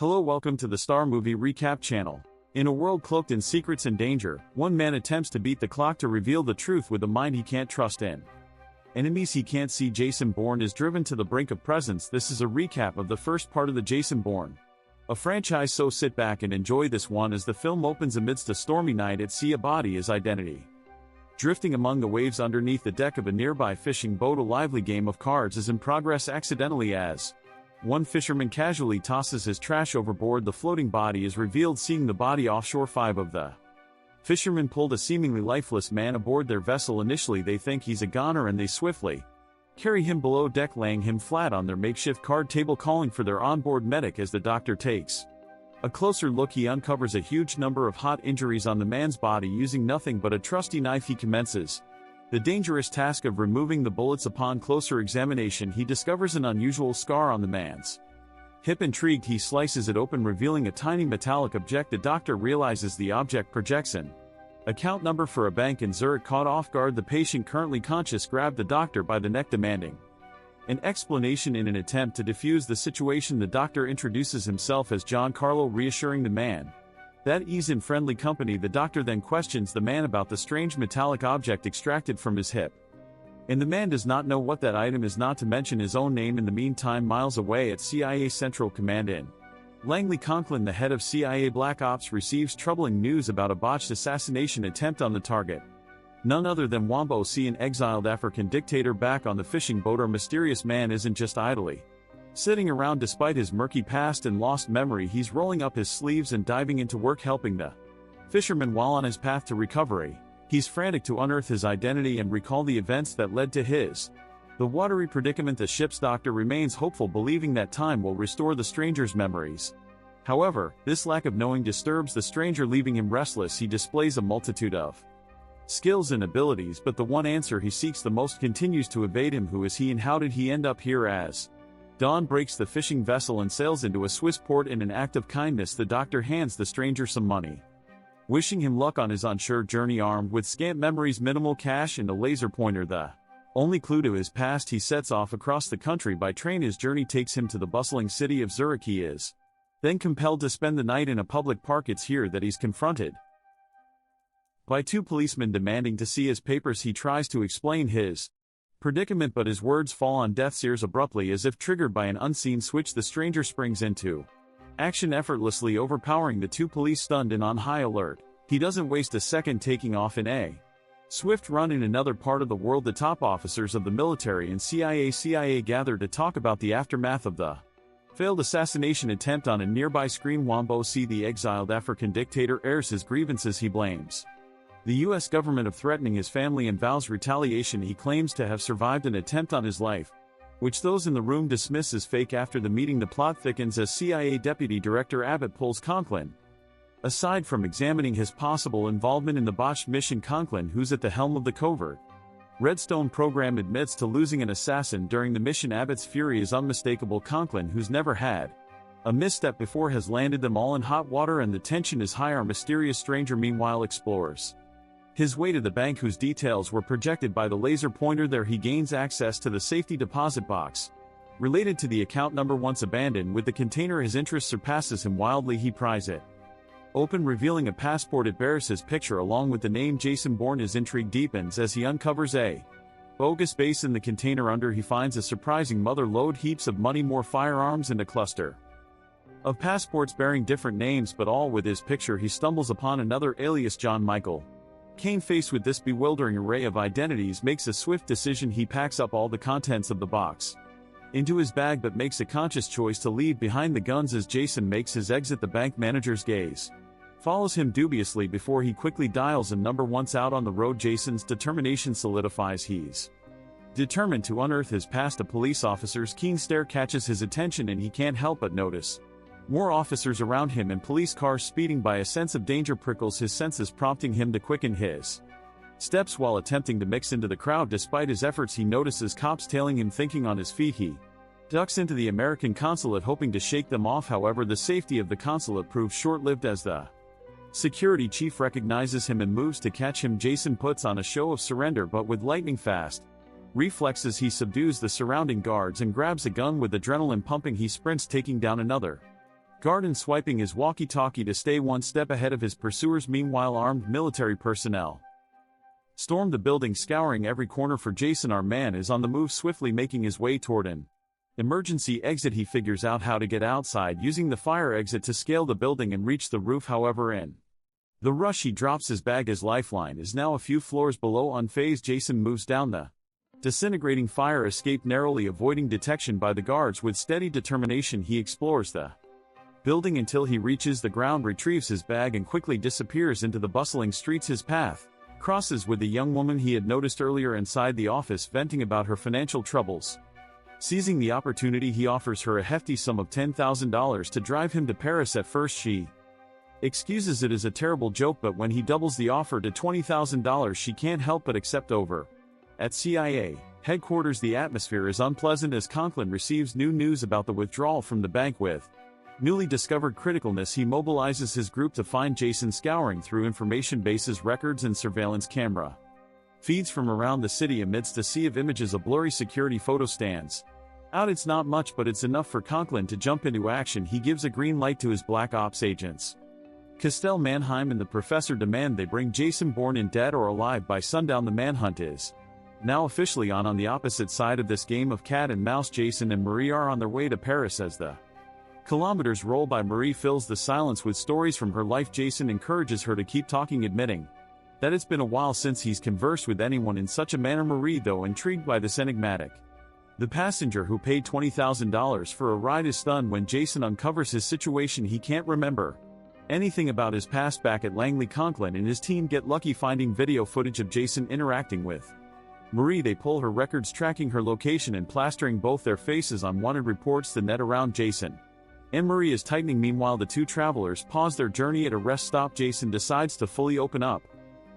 Hello, welcome to the Star Movie Recap channel. In a world cloaked in secrets and danger, one man attempts to beat the clock to reveal the truth with a mind he can't trust in. Enemies he can't see. Jason Bourne is driven to the brink of presence. This is a recap of the first part of the Jason Bourne, a franchise, so sit back and enjoy this one as the film opens amidst a stormy night at sea. A body is identity. Drifting among the waves underneath the deck of a nearby fishing boat, a lively game of cards is in progress accidentally as one fisherman casually tosses his trash overboard. The floating body is revealed. Seeing the body offshore, 5 of the fishermen pulled a seemingly lifeless man aboard their vessel. Initially they think he's a goner and they swiftly carry him below deck, laying him flat on their makeshift card table, calling for their onboard medic. As the doctor takes a closer look, he uncovers a huge number of hot injuries on the man's body. Using nothing but a trusty knife, he commences the dangerous task of removing the bullets. Upon closer examination, he discovers an unusual scar on the man's hip. Intrigued, he slices it open, revealing a tiny metallic object. The doctor realizes the object projects an account number for a bank in Zurich. Caught off guard, the patient, currently conscious, grabbed the doctor by the neck, demanding an explanation. In an attempt to defuse the situation, the doctor introduces himself as John Carlo, reassuring the man that he's in friendly company. The doctor then questions the man about the strange metallic object extracted from his hip, and the man does not know what that item is, not to mention his own name. In the meantime, miles away at CIA Central Command in Langley, Conklin, the head of CIA Black Ops, receives troubling news about a botched assassination attempt on the target, none other than Wombo C, an exiled African dictator. Back on the fishing boat, our mysterious man isn't just idly sitting around. Despite his murky past and lost memory, he's rolling up his sleeves and diving into work, helping the fisherman. While on his path to recovery, he's frantic to unearth his identity and recall the events that led to the watery predicament. The ship's doctor remains hopeful, believing that time will restore the stranger's memories. However, this lack of knowing disturbs the stranger, leaving him restless. He displays a multitude of skills and abilities, but the one answer he seeks the most continues to evade him. Who is he and how did he end up here? As dawn breaks, the fishing vessel and sails into a Swiss port. In an act of kindness, the doctor hands the stranger some money, wishing him luck on his unsure journey. Armed with scant memories, minimal cash, and a laser pointer, the only clue to his past, he sets off across the country by train. His journey takes him to the bustling city of Zurich. He is then compelled to spend the night in a public park. It's here that he's confronted by 2 policemen demanding to see his papers. He tries to explain his predicament, but his words fall on deaf's ears. Abruptly, as if triggered by an unseen switch, the stranger springs into action, effortlessly overpowering the 2 police, stunned and on high alert. He doesn't waste a second, taking off in a swift run. In another part of the world, the top officers of the military and CIA gather to talk about the aftermath of the failed assassination attempt on a nearby screen. Wombo C, the exiled African dictator, airs his grievances. He blames the US government of threatening his family and vows retaliation. He claims to have survived an attempt on his life, which those in the room dismiss as fake. After the meeting, the plot thickens as CIA Deputy Director Abbott pulls Conklin aside from examining his possible involvement in the botched mission. Conklin, who's at the helm of the covert Redstone program, admits to losing an assassin during the mission. Abbott's fury is unmistakable. Conklin, who's never had a misstep before, has landed them all in hot water, and the tension is high. Our mysterious stranger, meanwhile, explores his way to the bank, whose details were projected by the laser pointer. There he gains access to the safety deposit box related to the account number once abandoned. With the container, his interest surpasses him. Wildly, he pries it open, revealing a passport. It bears his picture along with the name Jason Bourne. His intrigue deepens as he uncovers a bogus base in the container. Under, he finds a surprising mother lode, heaps of money, more firearms, and a cluster of passports bearing different names, but all with his picture. He stumbles upon another alias, John Michael Kane. Faced with this bewildering array of identities, makes a swift decision. He packs up all the contents of the box into his bag, but makes a conscious choice to leave behind the guns. As Jason makes his exit, the bank manager's gaze follows him dubiously before he quickly dials a number. Once out on the road, Jason's determination solidifies. He's determined to unearth his past. A police officer's keen stare catches his attention, and he can't help but notice more officers around him and police cars speeding by. A sense of danger prickles his senses, prompting him to quicken his steps while attempting to mix into the crowd. Despite his efforts, he notices cops tailing him. Thinking on his feet, he ducks into the American consulate, hoping to shake them off. However, the safety of the consulate proves short-lived as the security chief recognizes him and moves to catch him. Jason puts on a show of surrender, but with lightning-fast reflexes, he subdues the surrounding guards and grabs a gun. With adrenaline pumping, he sprints, taking down another Garden swiping his walkie-talkie to stay one step ahead of his pursuers. Meanwhile, armed military personnel storm the building, scouring every corner for Jason. Our man is on the move, swiftly making his way toward an emergency exit. He figures out how to get outside using the fire exit to scale the building and reach the roof. However, in the rush he drops his bag. His lifeline is now a few floors below. Unfazed, Jason moves down the disintegrating fire escape, narrowly avoiding detection by the guards. With steady determination he explores the building until he reaches the ground, retrieves his bag and quickly disappears into the bustling streets. His path crosses with the young woman he had noticed earlier inside the office, venting about her financial troubles. Seizing the opportunity, he offers her a hefty sum of $10,000 to drive him to Paris. At first she excuses it as a terrible joke, but when he doubles the offer to $20,000 she can't help but accept. Over at CIA headquarters, the atmosphere is unpleasant as Conklin receives new news about the withdrawal from the bank. With newly discovered criticalness, he mobilizes his group to find Jason, scouring through information bases, records and surveillance camera feeds from around the city. Amidst a sea of images, a blurry security photo stands out. It's not much, but it's enough for Conklin to jump into action. He gives a green light to his Black Ops agents. Castell, Mannheim and the Professor demand they bring Jason Bourne in, dead or alive, by sundown. The manhunt is now officially on. On the opposite side of this game of cat and mouse, Jason and Marie are on their way to Paris. As the kilometers roll by, Marie fills the silence with stories from her life. Jason encourages her to keep talking, admitting that it's been a while since he's conversed with anyone in such a manner. Marie, though intrigued by this enigmatic the passenger who paid $20,000 for a ride, is stunned when Jason uncovers his situation. He can't remember anything about his past. Back at Langley, Conklin and his team get lucky finding video footage of Jason interacting with Marie. They pull her records, tracking her location and plastering both their faces on wanted reports. The net around Jason and Marie is tightening. Meanwhile, the two travelers pause their journey at a rest stop. Jason decides to fully open up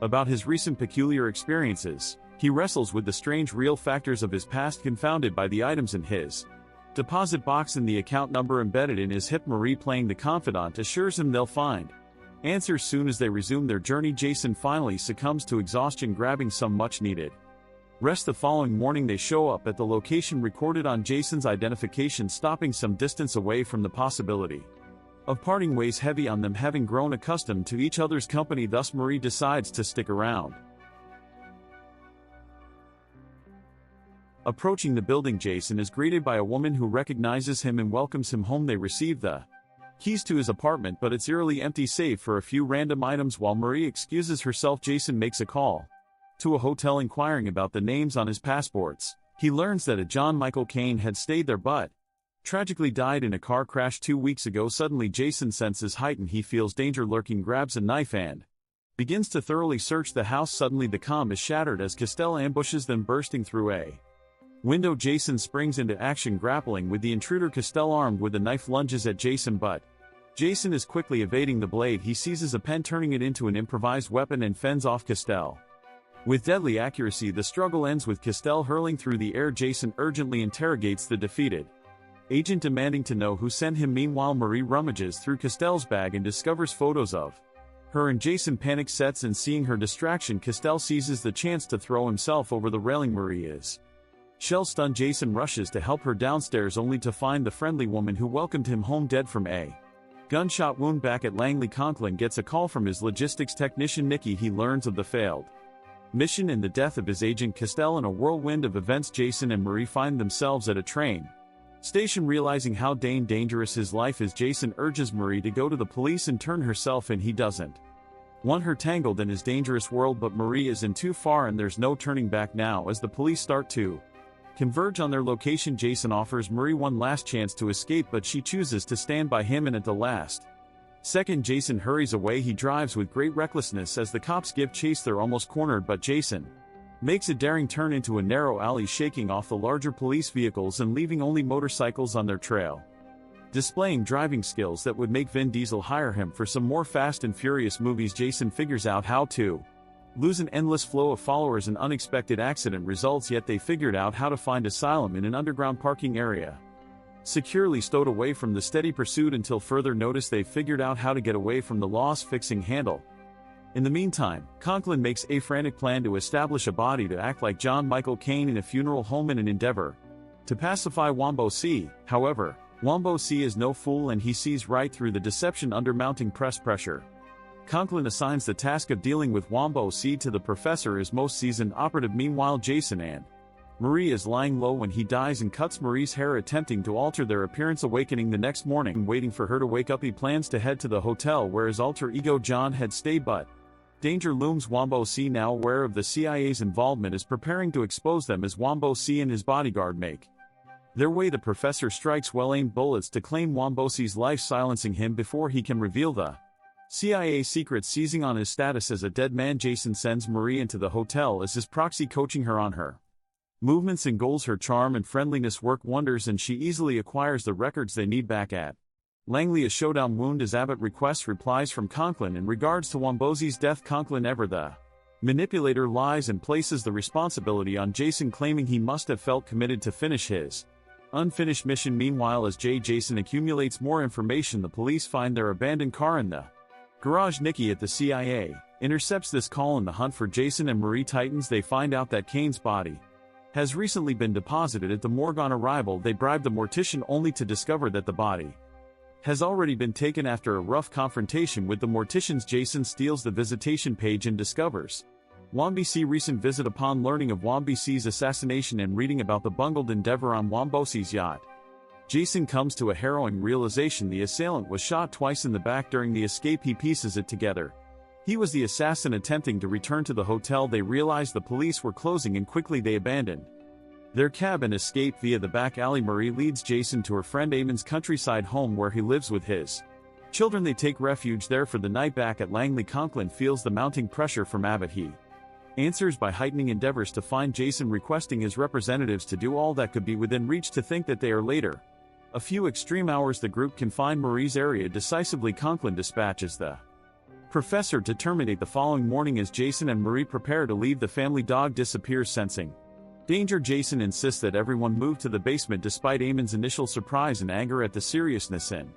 about his recent peculiar experiences. He wrestles with the strange real factors of his past, confounded by the items in his deposit box and the account number embedded in his hip. Marie, playing the confidant, assures him they'll find answers soon. As they resume their journey, Jason finally succumbs to exhaustion, grabbing some much-needed rest. The following morning they show up at the location recorded on Jason's identification, stopping some distance away from the possibility of parting ways, heavy on them, having grown accustomed to each other's company. Thus Marie decides to stick around. Approaching the building, Jason is greeted by a woman who recognizes him and welcomes him home. They receive the keys to his apartment, but it's eerily empty save for a few random items. While Marie excuses herself, Jason makes a call to a hotel inquiring about the names on his passports. He learns that a John Michael Caine had stayed there but tragically died in a car crash 2 weeks ago. Suddenly Jason's senses heighten. He feels danger lurking, grabs a knife and begins to thoroughly search the house. Suddenly the calm is shattered as Castell ambushes them, bursting through a window. Jason springs into action, grappling with the intruder. Castell, armed with a knife, lunges at Jason, but Jason is quickly evading the blade. He seizes a pen, turning it into an improvised weapon, and fends off Castell with deadly accuracy. The struggle ends with Castell hurling through the air. Jason urgently interrogates the defeated agent, demanding to know who sent him. Meanwhile, Marie rummages through Castell's bag and discovers photos of her, and Jason panic sets in. Seeing her distraction, Castell seizes the chance to throw himself over the railing. Marie is shell-stunned. Jason rushes to help her downstairs, only to find the friendly woman who welcomed him home dead from a gunshot wound. Back at Langley, Conklin gets a call from his logistics technician Nikki. He learns of the failed mission and the death of his agent Castell. In a whirlwind of events, Jason and Marie find themselves at a train station. Realizing how dangerous his life is, Jason urges Marie to go to the police and turn herself in. He doesn't want her tangled in his dangerous world, but Marie is in too far and there's no turning back now. As the police start to converge on their location, Jason offers Marie one last chance to escape, but she chooses to stand by him, and at the last second Jason hurries away. He drives with great recklessness as the cops give chase. They're almost cornered, but Jason makes a daring turn into a narrow alley, shaking off the larger police vehicles and leaving only motorcycles on their trail. Displaying driving skills that would make Vin Diesel hire him for some more Fast and Furious movies, Jason figures out how to lose an endless flow of followers. An unexpected accident results, yet they figured out how to find asylum in an underground parking area, securely stowed away from the steady pursuit. Until further notice, they've figured out how to get away from the loss-fixing handle. In the meantime, Conklin makes a frantic plan to establish a body to act like John Michael Caine in a funeral home in an endeavor to pacify Wombo C. However, Wombo C is no fool and he sees right through the deception under mounting press pressure. Conklin assigns the task of dealing with Wombo C to the professor, his most seasoned operative. Meanwhile, Jason and Marie is lying low when he dies and cuts Marie's hair, attempting to alter their appearance. Awakening the next morning, waiting for her to wake up, he plans to head to the hotel where his alter ego John had stayed, but danger looms. Wombo C, now aware of the CIA's involvement, is preparing to expose them as Wombo C and his bodyguard make their way. The professor strikes well-aimed bullets to claim Wombo C's life, silencing him before he can reveal the CIA secrets. Seizing on his status as a dead man, Jason sends Marie into the hotel as his proxy, coaching her on her movements and goals. Her charm and friendliness work wonders and she easily acquires the records they need. Back at Langley, a showdown wound as Abbott requests replies from Conklin in regards to Wombozi's death. Conklin, ever the manipulator, lies and places the responsibility on Jason, claiming he must have felt committed to finish his unfinished mission. Meanwhile, as Jason accumulates more information, the police find their abandoned car in the garage. Nikki at the CIA intercepts this call in the hunt for Jason and Marie Titans. They find out that Kane's body has recently been deposited at the morgue. On arrival, they bribe the mortician only to discover that the body has already been taken. After a rough confrontation with the morticians, Jason steals the visitation page and discovers Wombo C's recent visit. Upon learning of Wombo C's assassination and reading about the bungled endeavor on Wombo C's yacht, Jason comes to a harrowing realization: the assailant was shot twice in the back during the escape. He pieces it together. He was the assassin attempting to return to the hotel. They realized the police were closing and quickly they abandoned their cab and escape via the back alley. Marie leads Jason to her friend Eamon's countryside home where he lives with his children. They take refuge there for the night. Back at Langley, Conklin feels the mounting pressure from Abbott. He answers by heightening endeavors to find Jason, requesting his representatives to do all that could be within reach to think that they are later. A few extreme hours the group can find Marie's area decisively. Conklin dispatches the professor to terminate the following morning as Jason and Marie prepare to leave. The family dog disappears, sensing danger. Jason insists that everyone move to the basement. Despite Eamon's initial surprise and anger at the seriousness in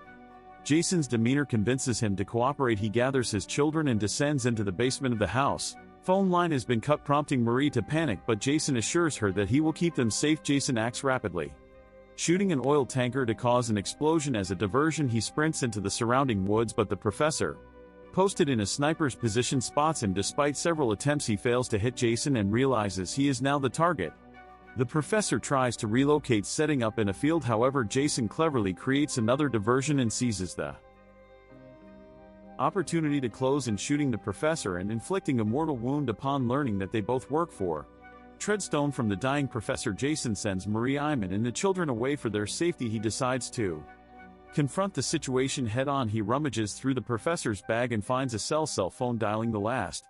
Jason's demeanor convinces him to cooperate. He gathers his children and descends into the basement of the house. Phone line has been cut, prompting Marie to panic, but Jason assures her that he will keep them safe. Jason acts rapidly, shooting an oil tanker to cause an explosion. As a diversion, he sprints into the surrounding woods, but the professor, posted in a sniper's position, spots him. Despite several attempts, he fails to hit Jason and realizes he is now the target. The professor tries to relocate, setting up in a field. However, Jason cleverly creates another diversion and seizes the opportunity to close in, shooting the professor and inflicting a mortal wound. Upon learning that they both work for Treadstone from the dying professor, Jason sends Marie, Eamon, and the children away for their safety. He decides to confront the situation head-on. He rummages through the professor's bag and finds a cell phone. Dialing the last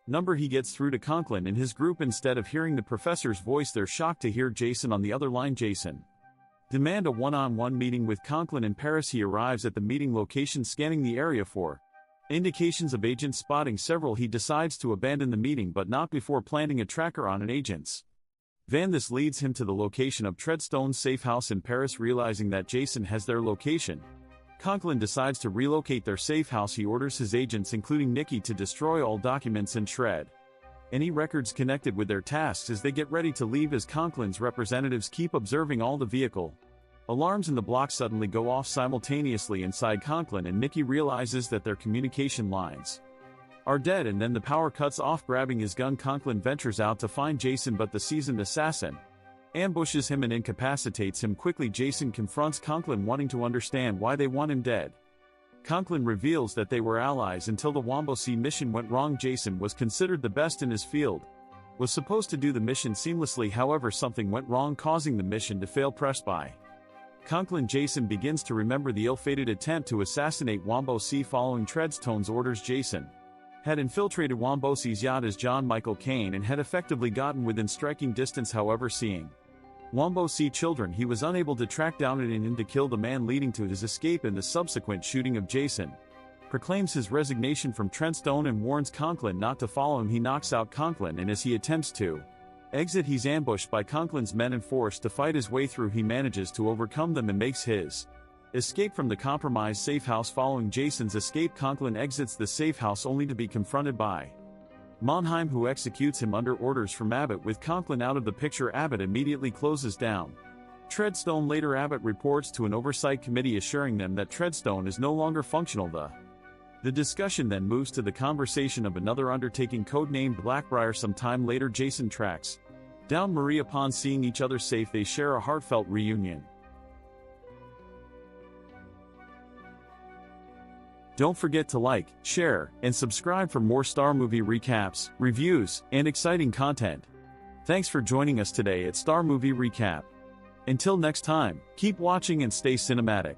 number, he gets through to Conklin and his group. Instead of hearing the professor's voice, they're shocked to hear Jason on the other line. Jason demands a one-on-one meeting with Conklin in Paris. He arrives at the meeting location, scanning the area for indications of agents. Spotting several, he decides to abandon the meeting, but not before planting a tracker on an agent's van. This leads him to the location of Treadstone's safe house in Paris. Realizing that Jason has their location, Conklin decides to relocate their safe house. He orders his agents, including Nikki, to destroy all documents and shred any records connected with their tasks as they get ready to leave. As Conklin's representatives keep observing all the vehicle alarms in the block suddenly go off simultaneously inside. Conklin and Nikki realizes that their communication lines are dead, and then the power cuts off. Grabbing his gun, Conklin ventures out to find Jason, but the seasoned assassin ambushes him and incapacitates him quickly. Jason confronts Conklin, wanting to understand why they want him dead. Conklin reveals that they were allies until the Wombo C mission went wrong. Jason was considered the best in his field, was supposed to do the mission seamlessly. However, something went wrong, causing the mission to fail. Pressed by Conklin, Jason begins to remember the ill-fated attempt to assassinate Wombo C. Following Treadstone's orders, Jason had infiltrated Wombo C's yacht as John Michael Caine and had effectively gotten within striking distance. However, seeing Wombo C children, he was unable to track down and in to kill the man, leading to his escape and the subsequent shooting of Jason. Proclaims his resignation from Treadstone and warns Conklin not to follow him. He knocks out Conklin, and as he attempts to exit, he's ambushed by Conklin's men and forced to fight his way through. He manages to overcome them and makes his escape from the compromised safe house. Following Jason's escape, Conklin exits the safe house only to be confronted by Monheim, who executes him under orders from Abbott. With Conklin out of the picture, Abbott immediately closes down Treadstone later Abbott reports to an oversight committee assuring them that Treadstone is no longer functional. The discussion then moves to the conversation of another undertaking codenamed Blackbriar. Some time later Jason tracks down Marie. Upon seeing each other safe, they share a heartfelt reunion. Don't forget to like, share, and subscribe for more Star Movie recaps, reviews, and exciting content. Thanks for joining us today at Star Movie Recap. Until next time, keep watching and stay cinematic.